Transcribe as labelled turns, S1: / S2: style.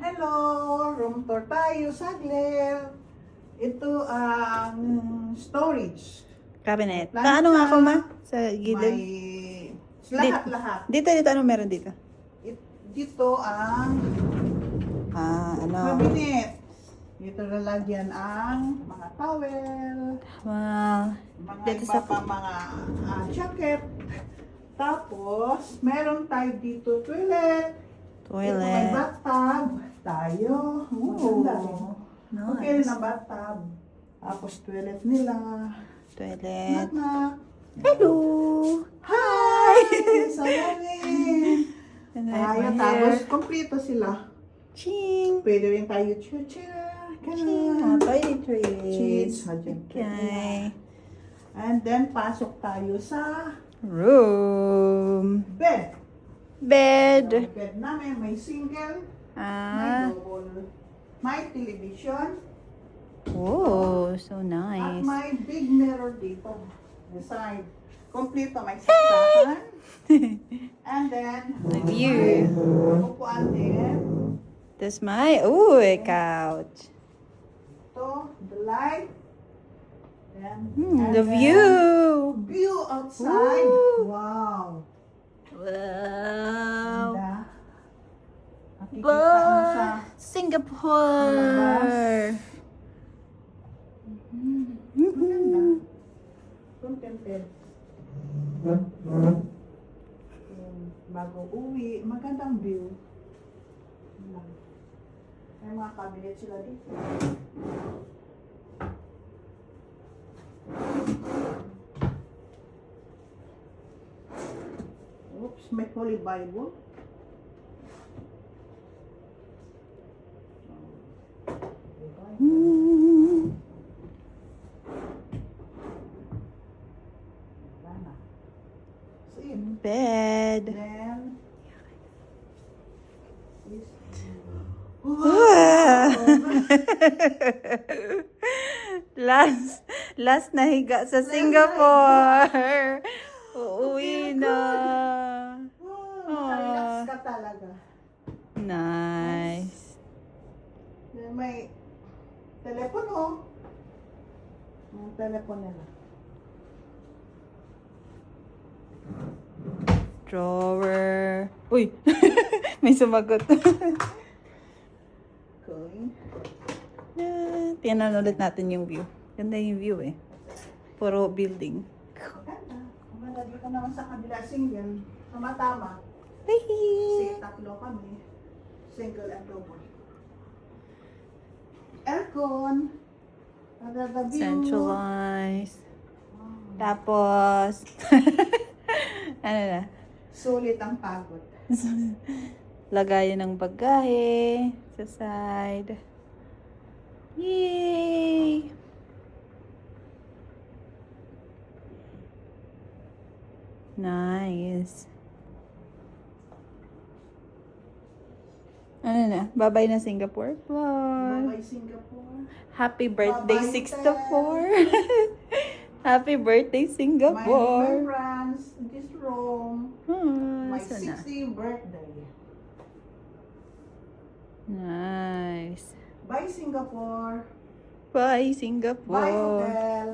S1: Hello! Room tour tayo, saglit. Ito ang storage.
S2: Cabinet.
S1: Plancha.
S2: Paano nga ako, ma? Sa gilid?
S1: May lahat-lahat.
S2: Dito, ano meron dito?
S1: Dito ang
S2: Ano?
S1: cabinet. Dito lalagyan ang mga towel,
S2: Wow.
S1: mga
S2: Dito
S1: iba
S2: sa
S1: pa mga jacket. Tapos, meron tayo dito toilet. Ito may
S2: toilet.
S1: bathtub. Tayo. Maganda rin. Okay rin
S2: Nice.
S1: ang bathtub. Tapos toilet nila.
S2: Toilet.
S1: Knock.
S2: Hello!
S1: Hi! Salamin!
S2: And then
S1: Tayo,
S2: my
S1: tapos
S2: hair.
S1: kompleto sila.
S2: Ching!
S1: Pwede rin tayo chuchira.
S2: Ching!
S1: Ganun.
S2: Toiletries.
S1: Cheese. Hadyan.
S2: Okay.
S1: And then, pasok tayo sa
S2: Room.
S1: bed.
S2: Bed.
S1: Ang bed namin, may single, may
S2: Ah.
S1: double, may television,
S2: Oh, so
S1: at
S2: nice.
S1: may big mirror dito. The side. Kompleto, may saksakan. And then,
S2: The view.
S1: may upuan din.
S2: That's my, couch.
S1: Ito, the light. And
S2: The
S1: then,
S2: view.
S1: View outside.
S2: Ooh.
S1: Wow.
S2: Wow.
S1: Ganda. Makikita mo sa
S2: Singapore.
S1: maganda. Contented. Bago uwi, magandang view. May mga cabinet sila dito. Oops, may Holy Bible. See,
S2: Bed.
S1: then this.
S2: last na higa sa Singapore. Uuwi na.
S1: Relax ka talaga.
S2: Nice.
S1: Then may telepono. Ang telepono nila.
S2: Drawer. Uy! May sumagot.
S1: Okay.
S2: Tingnan ulit natin yung view. Ganda yung view eh. Puro building.
S1: Maganda. Maganda dito naman sa kabila single. Tama-tama.
S2: Hihi.
S1: Kasi tatlo kami. Single and double. Aircon. Maganda view.
S2: Centralized.
S1: Wow.
S2: Tapos, ano na?
S1: Sulit ang pagod.
S2: Lagayan ng bagahe sa side. Yay! Nice. Ano na? Bye-bye na Singapore vlog.
S1: Bye Singapore.
S2: Happy birthday,
S1: Bye-bye,
S2: 6 to 4. Happy birthday,
S1: My
S2: Singapore.
S1: remembrance, this room. My
S2: So na.
S1: 60th birthday.
S2: Nice.
S1: Bye Singapore.
S2: Bye,
S1: Bye
S2: Singapore.
S1: hotel.